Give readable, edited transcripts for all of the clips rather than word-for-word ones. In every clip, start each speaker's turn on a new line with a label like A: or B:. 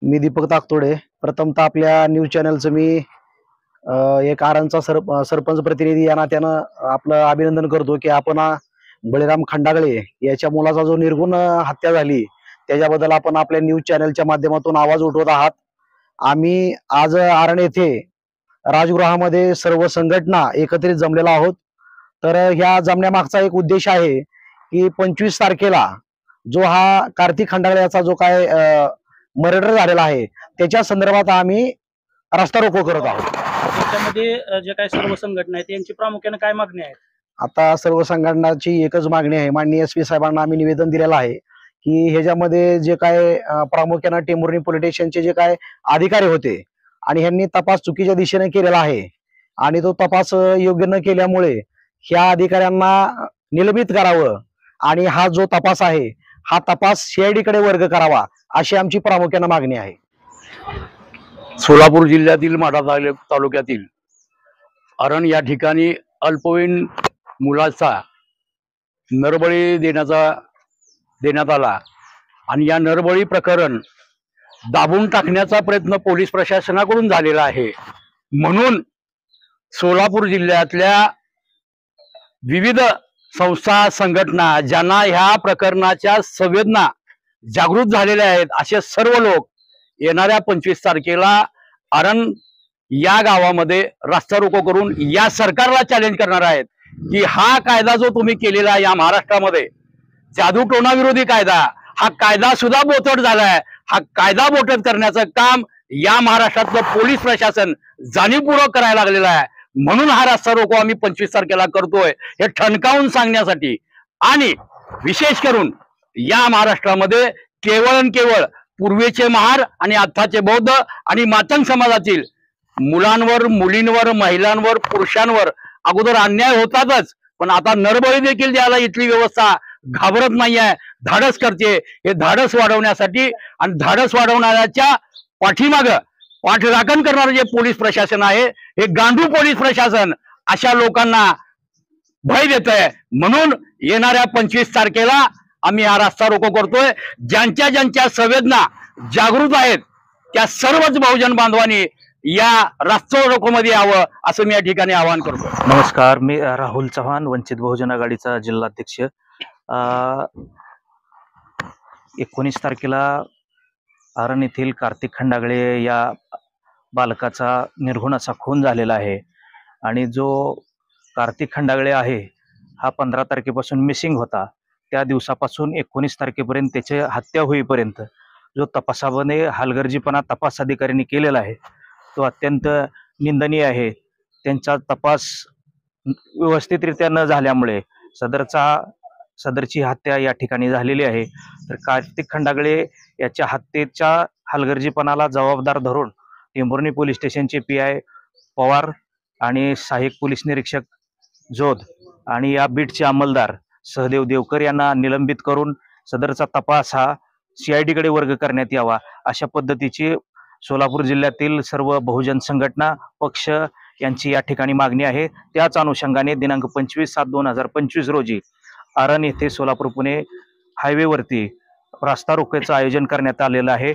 A: मी दीपक ताकतोडे. प्रथमतः आपल्या न्यूज चॅनलचं मी एक आरणचा सरपंच प्रतिनिधी या नात्यानं आपलं अभिनंदन करतो की आपण बळीराम खंडागळे याच्या मुलाचा जो निर्गुण हत्या झाली त्याच्याबद्दल आपण आपल्या न्यूज चॅनलच्या माध्यमातून आवाज उठवत आहात. आम्ही आज आरण येथे राजगृहामध्ये सर्व संघटना एकत्रित जमलेलो आहोत. तर ह्या जमण्यामागचा एक उद्देश आहे की 25 तारखेला जो हा कार्तिक खंडागळे याचा जो काय मर्डर झालेला आहे त्याच्या संदर्भात आम्ही रस्ता रोको करत आहोत.
B: त्याच्यामध्ये जे काही सर्व संघटना आहेत यांची प्रामुख्याने काय मागणी आहे?
A: आता सर्व संघटनाची एकच मागणी आहे. माननीय SP साहेबांना आम्ही निवेदन दिलेलं आहे की ह्याच्यामध्ये जे काय प्रामुख्याने टेंभुर्णी पोलीस स्टेशनचे जे काय अधिकारी होते आणि ह्यांनी तपास चुकीच्या दिशेने केलेला आहे आणि तो तपास योग्य न केल्यामुळे ह्या अधिकाऱ्यांना निलंबित करावं आणि हा जो तपास आहे हा तपास CID कडे वर्ग करावा अशी आमची प्रामुख्याने मागणी आहे.
C: सोलापूर जिल्ह्यातील माढा तालुक्यातील अरण या ठिकाणी अल्पवयीन मुलाचा नरबळी देण्यात आला आणि या नरबळी प्रकरण दाबून टाकण्याचा प्रयत्न पोलीस प्रशासनाकडून झालेला आहे. म्हणून सोलापूर जिल्ह्यातल्या विविध संस्था संघटना ज्यांना ह्या प्रकरणाच्या संवेदना जागृत झालेल्या आहेत असे सर्व लोक येणाऱ्या 25 तारखेला अरण या गावामध्ये रास्ता रोको करून या सरकारला चॅलेंज करणार आहेत की हा कायदा जो तुम्ही केलेला या महाराष्ट्रामध्ये जादूटोणा विरोधी कायदा, हा कायदा सुद्धा बोचट झालाय. हा कायदा बोचट करण्याचं काम या महाराष्ट्रातलं पोलीस प्रशासन जाणीवपूर्वक करायला लागलेलं आहे. म्हणून हा रास्ता रोको आम्ही 25 तारखेला करतोय हे ठणकावून सांगण्यासाठी. आणि विशेष करून या महाराष्ट्रामध्ये केवळ आणि केवळ पूर्वीचे महार आणि आत्ताचे बौद्ध आणि मातंग समाजातील मुलांवर, मुलींवर, महिलांवर, पुरुषांवर अगोदर अन्याय होतातच, पण आता नरबळी देखील द्यायला इथली व्यवस्था घाबरत नाहीये, धाडस करते. हे धाडस वाढवण्यासाठी आणि धाडस वाढवणाऱ्याच्या पाठीमाग पाठराखण करणारं जे पोलीस प्रशासन आहे हे गांडू पोलीस प्रशासन अशा लोकांना भय देत आहे. म्हणून येणाऱ्या 25 तारखेला आम्ही हा रास्ता रोको करतोय. ज्यांच्या ज्यांच्या संवेदना जागृत आहेत त्या सर्वच बहुजन बांधवांनी या रास्ता रोको मध्ये यावं असं मी या ठिकाणी आवाहन करतो.
D: नमस्कार, मी राहुल चव्हाण, वंचित बहुजन आघाडीचा जिल्हाध्यक्ष. 19 तारखेला आरण येथील कार्तिक खंडागळे या बालकाचा निर्घुणाचा खून झालेला आहे आणि जो कार्तिक खंडागळे आहे हा 15 तारखेपासून मिसिंग होता. त्या दिवसापासून 19 तारखेपर्यंत त्याची हत्या होईपर्यंत जो तपासामध्ये हलगर्जीपणा तपास अधिकाऱ्यांनी केलेला आहे तो अत्यंत निंदनीय आहे. त्यांचा तपास व्यवस्थितरित्या न झाल्यामुळे सदरची हत्या या ठिकाणी झालेली आहे. तर कार्तिक खंडागळे याच्या हत्येच्या हलगर्जीपणाला जबाबदार धरून टेंभुर्णी पोलीस स्टेशनचे PI पवार आणि सहाय्यक पोलीस निरीक्षक जोध आणि या बीटचे अंमलदार सहदेव देवकर यांना निलंबित करून सदरचा तपास हा CID कडे वर्ग करण्यात यावा अशा पद्धतीची सोलापूर जिल्ह्यातील सर्व बहुजन संघटना पक्ष यांची या ठिकाणी मागणी आहे. त्याच अनुषंगाने दिनांक 25/7/2025 रोजी आरण येथे सोलापूर पुणे हायवेवरती रास्ता रोकोचं आयोजन करण्यात आलेलं आहे.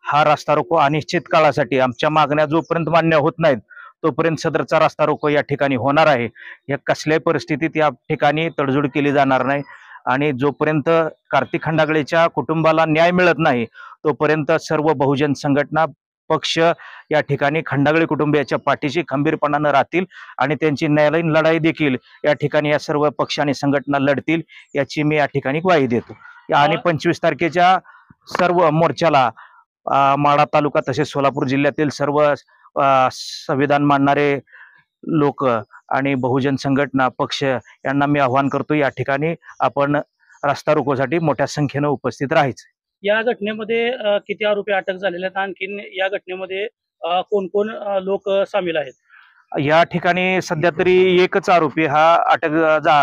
D: हा रास्ता रोको अनिश्चित काळासाठी आमच्या मागण्या जोपर्यंत मान्य होत नाहीत तोपर्यंत सदरचा रास्ता रोको या ठिकाणी होणार आहे. या कसल्याही परिस्थितीत या ठिकाणी तडजोड केली जाणार नाही आणि जोपर्यंत कार्तिक खंडागळेच्या कुटुंबाला न्याय मिळत नाही तोपर्यंत सर्व बहुजन संघटना पक्ष या ठिकाणी खंडागळे कुटुंबियाच्या पाठीशी खंबीरपणानं राहतील आणि त्यांची न्यायालयीन लढाई देखील या ठिकाणी या सर्व पक्ष आणि संघटना लढतील याची मी या ठिकाणी ग्वाही देतो. आणि 25 तारखेच्या सर्व मोर्चाला माढा तालुका तसेच सोलापूर जिल्ह्यातील सर्व संविधान मानणारे लोक आणि बहुजन संघटना पक्ष यांना मी आवाहन करतो या ठिकाणी आपण रास्ता रोकोसाठी मोठ्या संख्येने उपस्थित राहायचं.
B: या घटनेमध्ये किती आरोपी अटक झालेले आहेत? आणखीन या घटनेमध्ये कोण कोण लोक सामील आहेत?
D: या ठिकाणी सध्या तरी एकच आरोपी हा अटक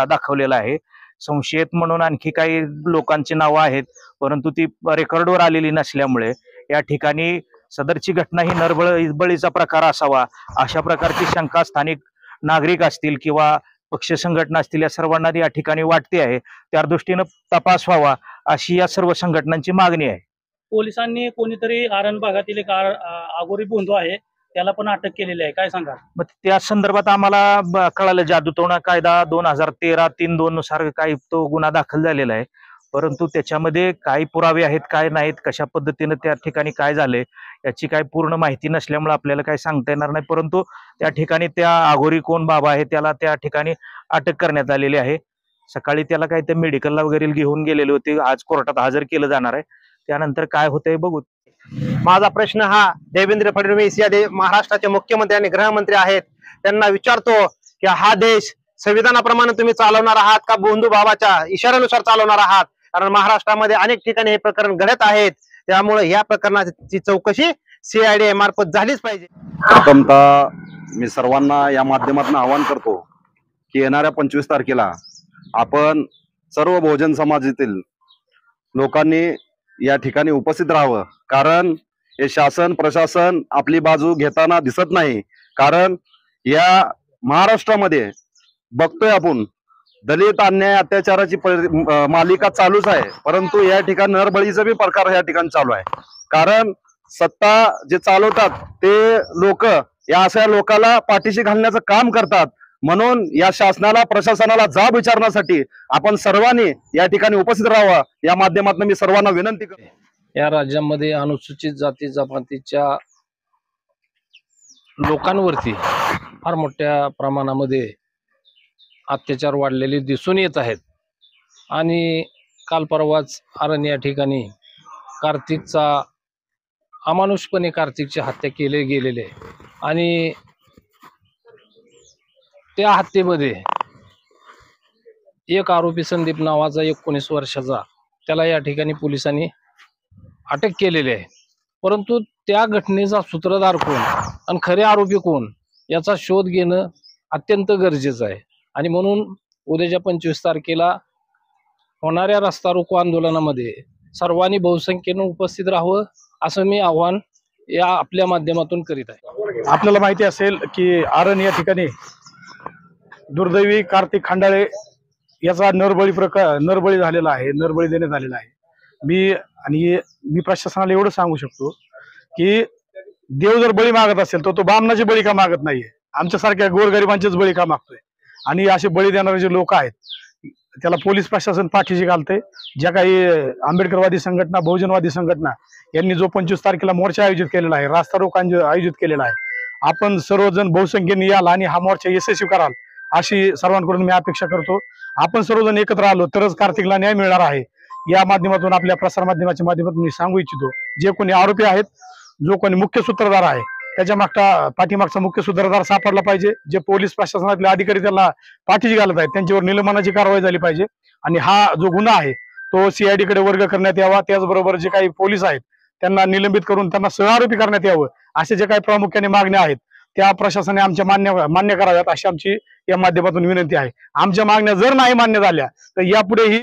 D: दाखवलेला आहे. संशयित म्हणून आणखी काही लोकांची नावं आहेत परंतु ती रेकॉर्डवर आलेली नसल्यामुळे या ठिकाणी सदरची घटना ही नरबळीचा प्रकार असावा अशा प्रकारची शंका स्थानिक नागरिक असतील किंवा पक्ष संघटना असतील या सर्वांना या ठिकाणी वाटते आहे. त्या दृष्टीनं तपास व्हावा अशी या सर्व संघटनांची मागणी आहे.
B: पोलिसांनी कोणीतरी आरण भागातील एक आगोरी बोंधू आहे त्याला पण अटक केलेली आहे, काय सांगा?
D: मग त्या संदर्भात आम्हाला कळालं जादूटोणा कायदा 2013-3-2 नुसार काही तो गुन्हा दाखल झालेला आहे, परंतु त्याच्यामध्ये काय पुरावे आहेत काय नाहीत, कशा पद्धतीनं त्या ठिकाणी काय झाले याची काही पूर्ण माहिती नसल्यामुळे आपल्याला काही सांगता येणार नाही. परंतु त्या ठिकाणी त्या आघोरी कोण बाबा आहे त्याला त्या ठिकाणी अटक करण्यात आलेली आहे. सकाळी त्याला काही ते मेडिकलला वगैरे घेऊन गेलेले होते, आज कोर्टात हजर केलं जाणार आहे. त्यानंतर काय होतंय बघू.
E: माझा प्रश्न हा देवेंद्र फडणवीस या महाराष्ट्राचे मुख्यमंत्री आणि गृहमंत्री आहेत त्यांना विचारतो की हा देश संविधानाप्रमाणे तुम्ही चालवणार आहात का बोंधू बाबाच्या इशाऱ्यानुसार चालवणार आहात? कारण महाराष्ट्रामध्ये अनेक ठिकाणी हे प्रकरण घडत आहेत, त्यामुळे या प्रकरणाची चौकशी CID मार्फत झालीच पाहिजे.
A: प्रथमतः मी सर्वांना या माध्यमातून आवाहन करतो की येणाऱ्या 25 तारखेला आपण सर्व बहुजन समाजातील लोकांनी या ठिकाणी उपस्थित राहावं, कारण हे शासन प्रशासन आपली बाजू घेताना दिसत नाही. कारण या महाराष्ट्रामध्ये बघतोय आपण दलित अन्याय अत्याचाराची मालिका चालूच आहे, परंतु या ठिकाणी नरबळीचा बी प्रकार या ठिकाणी चालू आहे. कारण सत्ता जे चालवतात ते लोक या अशा लोकांना पाठीशी घालण्याचं काम करतात. म्हणून या शासनाला प्रशासनाला जाब विचारण्यासाठी आपण सर्वांनी या ठिकाणी उपस्थित राहावं या माध्यमातून मी सर्वांना विनंती करतो.
F: या राज्यामध्ये अनुसूचित जाती जमातीच्या लोकांवरती फार मोठ्या प्रमाणामध्ये अत्याचार वाढलेले दिसून येत आहेत. आणि काल परवाच आरण या ठिकाणी कार्तिकचा अमानुषपणे कार्तिकची हत्या केले गेलेले आहे. आणि त्या हत्येमध्ये एक आरोपी संदीप नावाचा 19 वर्षाचा त्याला या ठिकाणी पोलिसांनी अटक केलेली आहे. परंतु त्या घटनेचा सूत्रधार कोण आणि खरे आरोपी कोण याचा शोध घेणं अत्यंत गरजेचं आहे. आणि म्हणून उद्याच्या 25 तारखेला होणाऱ्या रस्ता रोको आंदोलनामध्ये सर्वांनी बहुसंख्येनं उपस्थित राहावं असं मी आव्हान या आपल्या माध्यमातून करीत आहे.
G: आपल्याला माहिती असेल की आरण या ठिकाणी दुर्दैवी कार्तिक खंडाळे याचा नरबळी झालेला आहे, नरबळी देण्यात आलेला आहे. मी प्रशासनाला एवढं सांगू शकतो की देव जर बळी मागत असेल तर तो बामणाची बळी का मागत नाहीये, आमच्यासारख्या गोरगरिबांचेच बळी का मागतोय. आणि असे बळी देणारे जे लोक आहेत त्याला पोलीस प्रशासन पाठीशी घालते. ज्या काही आंबेडकरवादी संघटना बहुजनवादी संघटना यांनी जो 25 तारखेला मोर्चा आयोजित केलेला आहे, रास्ता रोको आयोजित केलेला आहे, आपण सर्वजण बहुसंख्येने याल आणि हा मोर्चा यशस्वी कराल अशी सर्वांकडून मी अपेक्षा करतो. आपण सर्वजण एकत्र आलो तरच कार्तिकला न्याय मिळणार आहे. या माध्यमातून आपल्या प्रसार माध्यमाच्या माध्यमातून मी सांगू इच्छितो, जे कोणी आरोपी आहेत, जो कोणी मुख्य सूत्रधार आहे त्याच्या पाठीमागचा मुख्य सूत्रधार सापडला पाहिजे. जे पोलीस प्रशासनातले अधिकारी त्याला पाठीशी घालत आहेत त्यांच्यावर निलंबनाची कारवाई झाली पाहिजे. आणि हा जो गुन्हा आहे तो CID कडे वर्ग करण्यात यावा. त्याचबरोबर जे काही पोलीस आहेत त्यांना निलंबित करून त्यांना सहआरोपी करण्यात यावं. असे जे काही प्रामुख्याने मागण्या आहेत त्या प्रशासनाने आमच्या मान्य कराव्यात अशी आमची या माध्यमातून विनंती आहे. आमच्या मागण्या जर नाही मान्य झाल्या तर यापुढेही